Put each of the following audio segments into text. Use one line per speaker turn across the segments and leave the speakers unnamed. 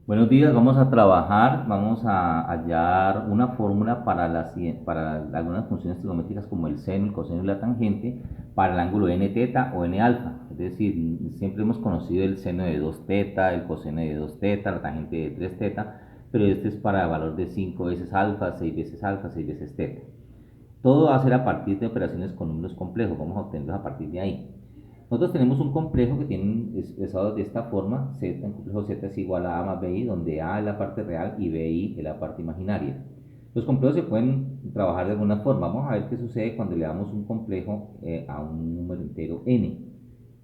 Buenos días, vamos a trabajar, vamos a hallar una fórmula para algunas funciones trigonométricas como el seno, el coseno y la tangente para el ángulo n teta o n alfa. Es decir, siempre hemos conocido el seno de 2 teta, el coseno de 2 teta, la tangente de 3 teta, pero este es para valor de 5 veces alfa, 6 veces alfa, 6 veces teta. Todo va a ser a partir de operaciones con números complejos, vamos a obtenerlos a partir de ahí. Nosotros tenemos un complejo que tiene expresado de esta forma: z, un complejo z es igual a más bi, donde a es la parte real y bi es la parte imaginaria. Los complejos se pueden trabajar de alguna forma. Vamos a ver qué sucede cuando le damos un complejo a un número entero n.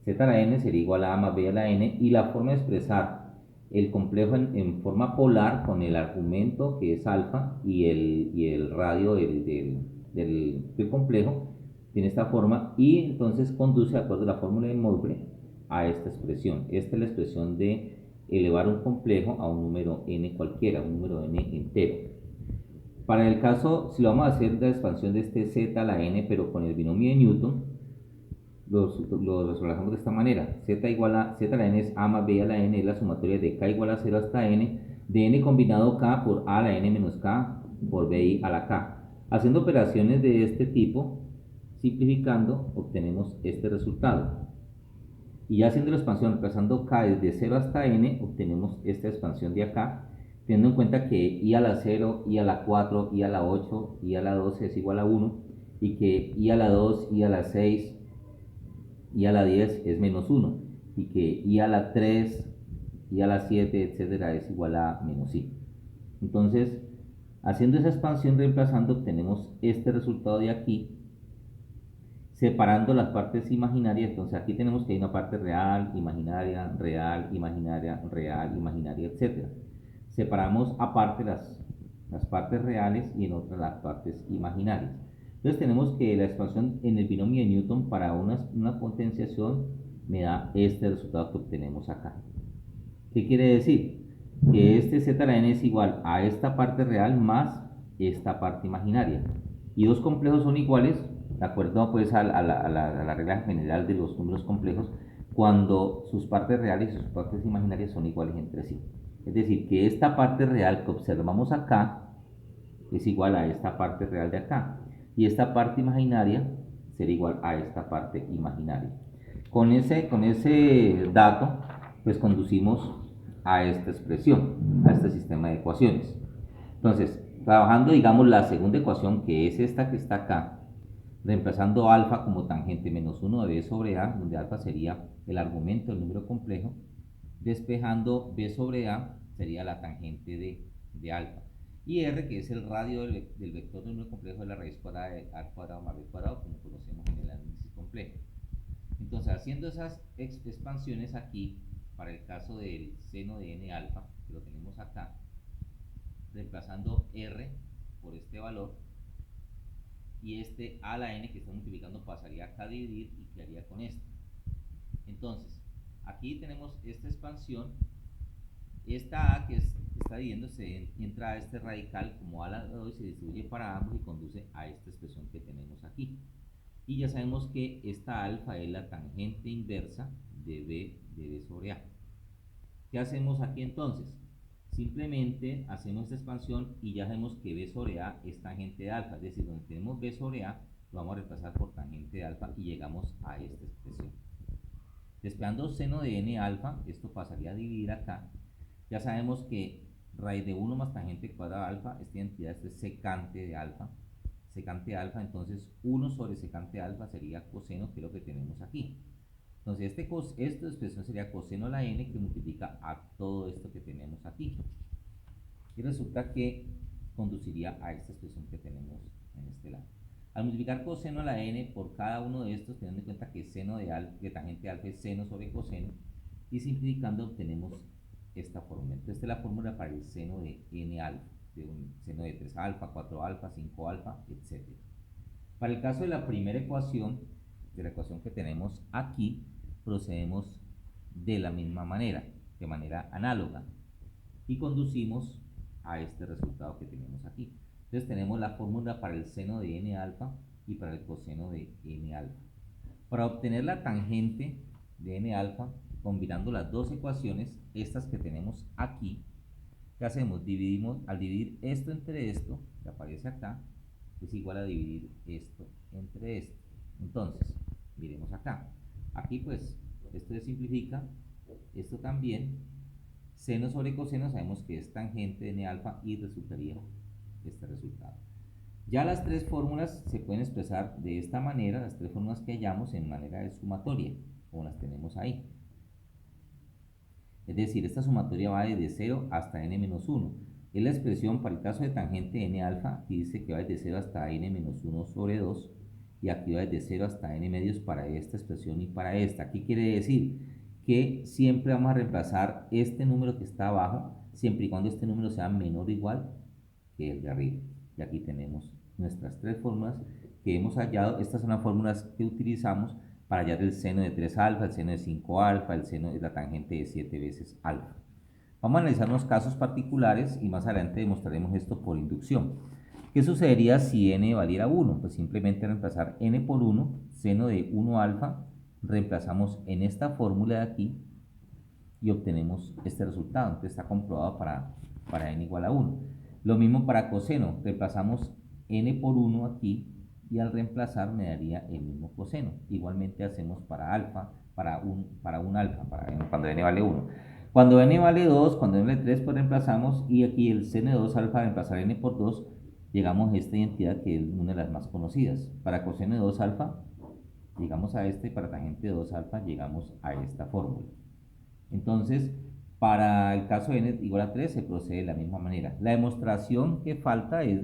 Z a la n sería igual a más b a la n, y la forma de expresar el complejo en forma polar con el argumento que es alfa y el radio del complejo tiene esta forma, y entonces conduce, de acuerdo a la fórmula de Moivre, a esta expresión. Esta es la expresión de elevar un complejo a un número n cualquiera, un número n entero. Para el caso, si lo vamos a hacer la expansión de este z a la n, pero con el binomio de Newton, lo resolvemos de esta manera: z a la n es a más b a la n, es la sumatoria de k igual a 0 hasta n, de n combinado k por a a la n menos k por bi a la k. Haciendo operaciones de este tipo, simplificando, obtenemos este resultado. Y ya haciendo la expansión, reemplazando k desde 0 hasta n, obtenemos esta expansión de acá, teniendo en cuenta que i a la 0, i a la 4, i a la 8, i a la 12 es igual a 1, y que i a la 2, i a la 6, i a la 10 es menos 1, y que i a la 3, i a la 7, etcétera, es igual a menos i. Entonces, haciendo esa expansión, reemplazando, obtenemos este resultado de aquí, separando las partes imaginarias. Entonces aquí tenemos que hay una parte real, imaginaria, real, imaginaria, real, imaginaria, etc. Separamos aparte las partes reales y en otras las partes imaginarias. Entonces tenemos que la expansión en el binomio de Newton para una potenciación me da este resultado que obtenemos acá. ¿Qué quiere decir? Que este z a la n es igual a esta parte real más esta parte imaginaria. Y dos complejos son iguales, de acuerdo pues a la regla general de los números complejos, cuando sus partes reales y sus partes imaginarias son iguales entre sí. Es decir, que esta parte real que observamos acá es igual a esta parte real de acá, y esta parte imaginaria será igual a esta parte imaginaria. Con ese dato, pues conducimos a esta expresión, a este sistema de ecuaciones. Entonces, trabajando, digamos, la segunda ecuación, que es esta que está acá, reemplazando alfa como tangente menos 1 de b sobre a, donde alfa sería el argumento del número complejo, despejando b sobre a sería la tangente de alfa, y r, que es el radio del vector del número complejo, de la raíz cuadrada de a cuadrado más b cuadrado, como conocemos en el análisis complejo. Entonces, haciendo esas expansiones aquí, para el caso del seno de n alfa, que lo tenemos acá, reemplazando r por este valor, y este a la n que está multiplicando pasaría acá a dividir y quedaría con esto. Entonces, aquí tenemos esta expansión, esta a que está dividiéndose entra a este radical como a la 2 y se distribuye para ambos y conduce a esta expresión que tenemos aquí. Y ya sabemos que esta alfa es la tangente inversa de b sobre a. ¿Qué hacemos aquí entonces? Simplemente hacemos esta expansión y ya sabemos que b sobre a es tangente de alfa, es decir, donde tenemos b sobre a lo vamos a reemplazar por tangente de alfa y llegamos a esta expresión. Despejando seno de n alfa, esto pasaría a dividir acá. Ya sabemos que raíz de 1 más tangente cuadrada de alfa, esta identidad es secante de alfa. Secante de alfa, entonces 1 sobre secante de alfa sería coseno, que es lo que tenemos aquí. Entonces esta expresión sería coseno a la n, que multiplica a todo esto que tenemos aquí. Y resulta que conduciría a esta expresión que tenemos en este lado. Al multiplicar coseno a la n por cada uno de estos, teniendo en cuenta que seno de tangente de alfa es seno sobre coseno, y simplificando obtenemos esta fórmula. Entonces esta es la fórmula para el seno de n alfa, de un seno de 3 alfa, 4 alfa, 5 alfa, etc. Para el caso de la primera ecuación, de la ecuación que tenemos aquí, procedemos de la misma manera, de manera análoga, y conducimos a este resultado que tenemos aquí. Entonces tenemos la fórmula para el seno de n alfa y para el coseno de n alfa. Para obtener la tangente de n alfa, combinando las dos ecuaciones, estas que tenemos aquí, ¿qué hacemos? Al dividir esto entre esto, que aparece acá, es igual a dividir esto entre esto. Entonces, miremos acá. Aquí pues, esto se simplifica, esto también. Seno sobre coseno sabemos que es tangente de n alfa y resultaría este resultado. Ya las tres fórmulas se pueden expresar de esta manera, las tres fórmulas que hallamos en manera de sumatoria, como las tenemos ahí. Es decir, esta sumatoria va desde 0 hasta n-1. Es la expresión para el caso de tangente de n alfa, aquí dice que va desde 0 hasta n-1 sobre 2, y aquí va desde 0 hasta n medios para esta expresión y para esta. Aquí quiere decir que siempre vamos a reemplazar este número que está abajo, siempre y cuando este número sea menor o igual que el de arriba. Y aquí tenemos nuestras tres fórmulas que hemos hallado. Estas son las fórmulas que utilizamos para hallar el seno de 3 alfa, el seno de 5 alfa, el seno de la tangente de 7 veces alfa. Vamos a analizar unos casos particulares y más adelante demostraremos esto por inducción. ¿Qué sucedería si n valiera 1? Pues simplemente reemplazar n por 1, seno de 1 alfa, reemplazamos en esta fórmula de aquí y obtenemos este resultado. Entonces está comprobado para n igual a 1. Lo mismo para coseno, reemplazamos n por 1 aquí y al reemplazar me daría el mismo coseno. Igualmente hacemos para alfa, para un alfa, cuando n vale 1. Cuando n vale 2, cuando n vale 3, pues reemplazamos y aquí el seno de 2 alfa, reemplazar n por 2, llegamos a esta identidad que es una de las más conocidas. Para coseno de 2 alfa, llegamos a esta y para tangente de 2 alfa, llegamos a esta fórmula. Entonces, para el caso de n igual a 3 se procede de la misma manera. La demostración que falta es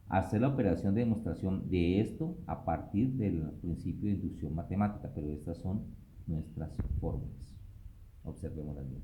hacer la operación de demostración de esto a partir del principio de inducción matemática, pero estas son nuestras fórmulas. Observémoslas bien.